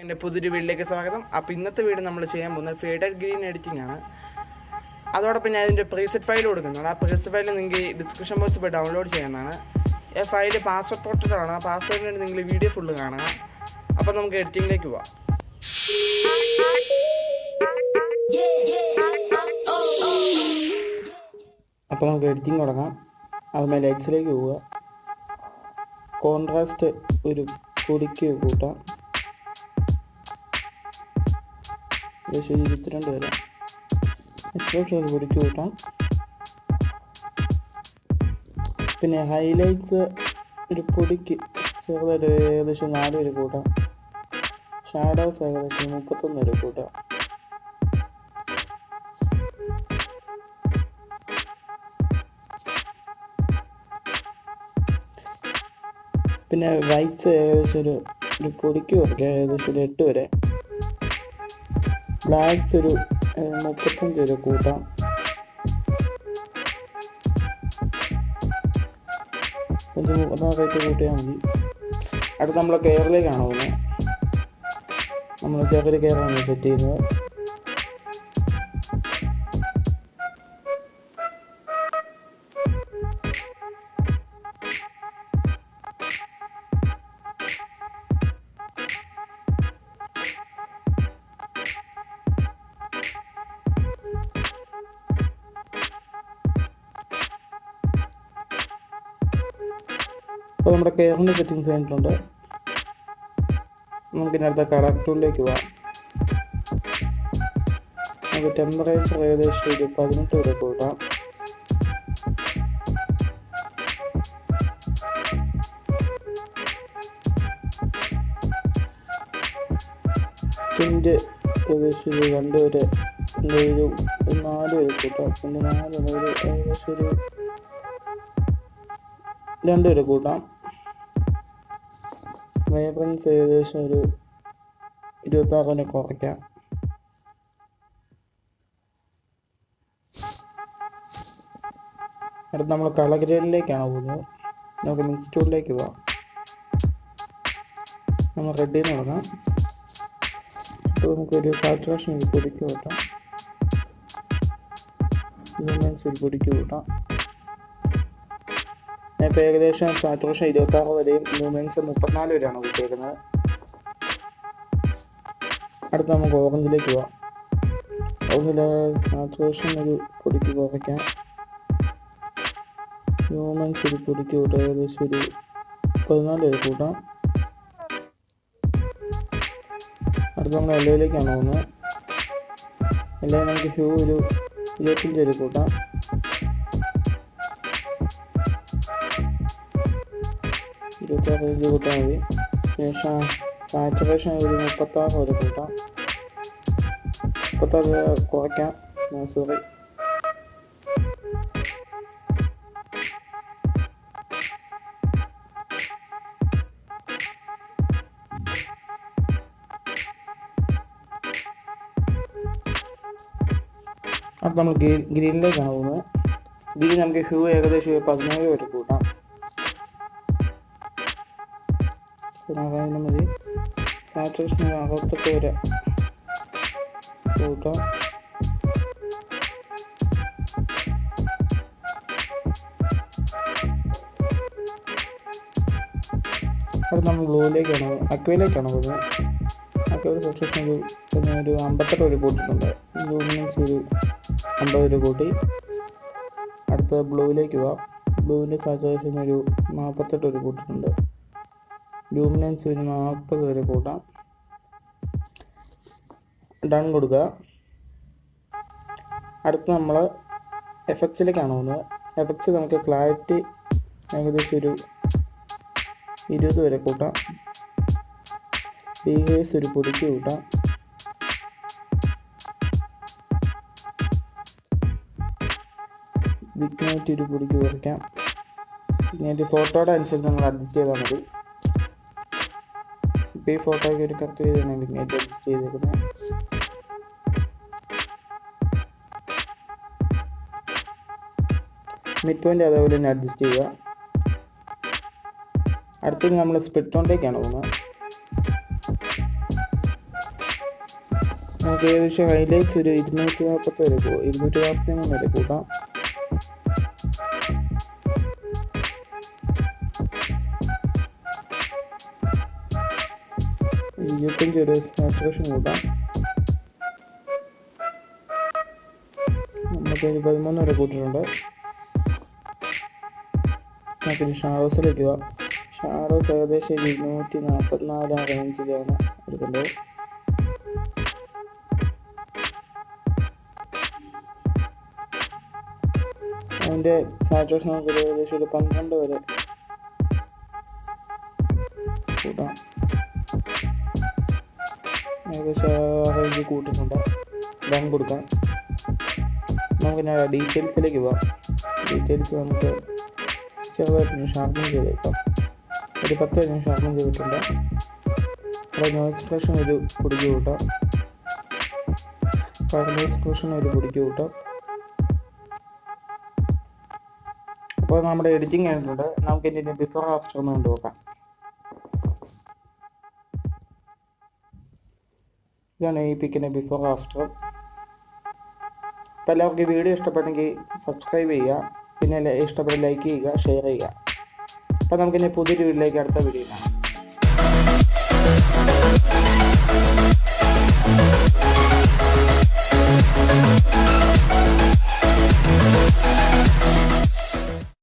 എൻ്റെ പുതിയൊരു വീഡിയോയിലേക്ക് സ്വാഗതം. അപ്പോൾ ഇന്നത്തെ വീഡിയോ നമ്മൾ ചെയ്യാൻ പോകുന്നത് ഫേഡഡ് ഗ്രീൻ എഡിറ്റിംഗ് ആണ്. അതോടൊപ്പം ഞാൻ ഇതിൻ്റെ പ്രീസെറ്റ് ഫയൽ കൊടുക്കുന്നുണ്ട്. ആ പ്രീസെറ്റ് ഫയൽ നിങ്ങൾക്ക് ഡിസ്ക്രിപ്ഷൻ ബോക്സിൽ പോയി ഡൗൺലോഡ് ചെയ്യുന്നതാണ്. ഈ ഫയൽ പാസ്വേഡ് പ്രൊട്ടക്റ്റഡ് ആണ്. ആ പാസ്വേഡിന് വേണ്ടി നിങ്ങൾ വീഡിയോ ഫുള്ള് കാണുക. അപ്പോൾ നമുക്ക് എഡിറ്റിങ്ങിലേക്ക് പോവാം. അപ്പോൾ നമുക്ക് എഡിറ്റിംഗ് തുടങ്ങാം. അതുമായി ലൈറ്റ്സിലേക്ക് പോവുക. കോൺട്രാസ്റ്റ് ഒരു പൊടിക്ക് കൂട്ടാം. 22 വരെ എക്സ്പോഷർ പൊടിക്ക് കൂട്ടാം. പിന്നെ ഹൈലൈറ്റ്സ് ഒരു പൊടിക്ക് ചെറുതായിട്ട് ഏകദേശം 4 വരെ കൂട്ടാം. ഷാഡോസ് ഏകദേശം 31 വരെ കൂട്ടാം. പിന്നെ വൈറ്റ്സ് ഏകദേശം ഒരു പൊടിക്ക് കുറയ്ക്കാം, ഏകദേശം 8 വരെ. ബ്ലാക്ക്സ് ഒരു 35 വരെ കൂട്ടാം. கொஞ்சம் 34 കൂട്ടിയാൽ മതി. അടുത്ത് നമ്മൾ കെയറിലേക്കാണ് പോകുന്നത്. നമ്മൾ ചെറിയൊരു കെയറാണ് സെറ്റ് ചെയ്യുന്നത്. അപ്പോൾ നമ്മുടെ കെയറിൻ്റെ സെറ്റിങ്സ് കഴിഞ്ഞിട്ടുണ്ട്. നമുക്കിനടുത്ത കളർ ടൂളിലേക്ക് പോവാം. നമുക്ക് ടെമ്പറേച്ചർ ഏകദേശം ഒരു 18 വരെ കൂട്ടാം. ടിൻറ്റ് ഏകദേശം ഒരു 2 വരെ, ഒരു 4 വരെ കൂട്ടാം. പിന്നെ 4 ഏകദേശം ഒരു 2 വരെ കൂട്ടാം. വൈബ്രൻസ് ഏകദേശം ഒരു 26 വരെ കുറയ്ക്കാം. അടുത്ത് നമ്മൾ കളർ ഗ്രേഡിലേക്കാണ് പോകുന്നത്. നമുക്ക് മിക്സ് ടൂളിലേക്ക് പോവാം. നമ്മൾ റെഡിൽ നിന്ന് തുടങ്ങാം. ഇപ്പോൾ നമുക്കൊരു സാച്ചുറേഷൻ ഒരു പൊടിക്ക് കൂട്ടാം. ലൂമിനൻസ് ഒരു പൊടിക്ക് കൂട്ടാം. ഇപ്പോൾ ഏകദേശം സാച്ചുറേഷൻ 26 വരെയും ലൂമിനൻസ് 34 വരെയാണ് കൂട്ടിയേക്കുന്നത്. അടുത്ത് നമുക്ക് ഓറഞ്ചിലേക്ക് പോവാം. ഓറഞ്ചിൽ സാച്ചുറേഷൻ ഒരു പൊടിക്ക് കുറയ്ക്കാം. ലൂമിനൻസ് ഒരു പൊടിക്ക് കൂട്ടാം, ഏകദേശം ഒരു 14 വരെ കൂട്ടാം. അടുത്ത് നമ്മൾ യെല്ലോയിലേക്കാണ് പോകുന്നത്. എല്ലാം നമുക്ക് ഹ്യൂ ഒരു 25 വരെ കൂട്ടാം. കൂട്ടാൽ മതി. ശേഷം സാച്ചുറേഷൻ ഒരു 36 വരെ കൂട്ടാം. 36 വരെ കുറയ്ക്കാം. സോറി. അപ്പം നമ്മൾ ഗ്രീനിലേക്കാണ് പോകുന്നത്. ഗ്രീൻ നമുക്ക് ഹ്യൂ ഏകദേശം 17 വരെ കൂട്ടാം. മതി. സാച്ചുറേഷൻ 68 വരെ കൂട്ടാം. അത് നമ്മൾ ബ്ലൂയിലേക്കാണ്, അക്വയിലേക്കാണ് പോകുന്നത്. അക്വയിൽ സാച്ചുറേഷൻ ഒരു 58 വരെ കൂട്ടിയിട്ടുണ്ട്. ലൂമിനൻസ് ഒരു 50 വരെ കൂട്ടി. അടുത്ത ബ്ലൂയിലേക്ക് പോവാം. ബ്ലൂവിൻ്റെ സാച്ചുറേഷൻ ഒരു 48 വരെ കൂട്ടിയിട്ടുണ്ട്. ലൂമിനൻസ് ഒരു 40 വരെ കൂട്ടാം. ഡൺ കൊടുക്കുക. അടുത്ത് നമ്മൾ എഫക്ട്സിലേക്കാണ് പോകുന്നത്. എഫക്ട്സ് നമുക്ക് ക്ലാരിറ്റി ഏകദേശം ഒരു 20 വരെ കൂട്ടാം. ബിഹേഴ്സ് ഒരു പൊടിക്ക് കൂട്ടാം. വിഗ്നൈറ്റ് ഒരു പൊടിക്ക് കുറയ്ക്കാം. വിഗ്നൈറ്റ് ഫോട്ടോയുടെ അനുസരിച്ച് നമ്മൾ അഡ്ജസ്റ്റ് ചെയ്താൽ മതി. ഇപ്പോൾ ഈ ഫോട്ടോയ്ക്ക് ഒരു കറക്റ്റ് ചെയ്താണ് വിഗ്നൈറ്റ് അഡ്ജസ്റ്റ് ചെയ്തേക്കുന്നത്. മിഡ് പോയിന്റ് അതേപോലെ തന്നെ അഡ്ജസ്റ്റ് ചെയ്യുക. അടുത്തത് നമ്മൾ സ്പ്ലിറ്റ് ഓണിലേക്കാണ് പോകുന്നത്. നമുക്ക് ഏകദേശം ഹൈലൈറ്റ്സ് ഒരു 243 വരെ കൂട്ടാം. ഒരു സാച്ചുറേഷൻ കൂട്ടാം. നമുക്ക് 13 വരെ കൂട്ടിയിട്ടുണ്ട്. നമുക്കിനി ഷാഡോസിലേക്ക് പോവാം. ഷാഡോസ് ഏകദേശം 244 റേഞ്ചിലാണ് എടുക്കേണ്ടത്. അതിൻ്റെ സാച്ചുറേഷൻ നമുക്ക് ഏകദേശം ഒരു 12 വരെ കൂട്ടാം. ഏകദേശം റേഞ്ച് കൂട്ടിയിട്ടുണ്ട്. ഡൺ കൊടുക്കാം. നമുക്കിനി ഡീറ്റെയിൽസിലേക്ക് പോവാം. ഡീറ്റെയിൽസ് നമുക്ക് ചെറുതായിട്ട് ഷാർപ്പൻ ചെയ്തേക്കാം. ഒരു 10 വരെ ഷാർപ്പൻ ചെയ്തിട്ടുണ്ട്. അവിടെ നോയ്സ് ഫ്ലക്ഷൻ ഒരു പൊടിക്ക് കൂട്ടാം. നോയ്സ് ഫ്ലക്ഷൻ ഒരു പൊടിക്ക് കൂട്ടാം. അപ്പോൾ നമ്മുടെ എഡിറ്റിംഗ് ആയിട്ടുണ്ട്. നമുക്ക് ഇതിൻ്റെ ബിഫോർ ആഫ്റ്റർ ഒന്ന് കൊണ്ടുപോകാം. ഇതാണ് ഈ പിക്കിൻ്റെ ബിഫോർ ആഫ്റ്റർ. അപ്പോൾ എല്ലാവർക്കും ഈ വീഡിയോ ഇഷ്ടപ്പെട്ടെങ്കിൽ സബ്സ്ക്രൈബ് ചെയ്യുക. പിന്നെ ഇഷ്ടപ്പെട്ട ലൈക്ക് ചെയ്യുക, ഷെയർ ചെയ്യുക. അപ്പോൾ നമുക്കിനി പുതിയൊരു വീഡിയോയിലേക്ക് അടുത്ത വീഡിയോ കാണാം.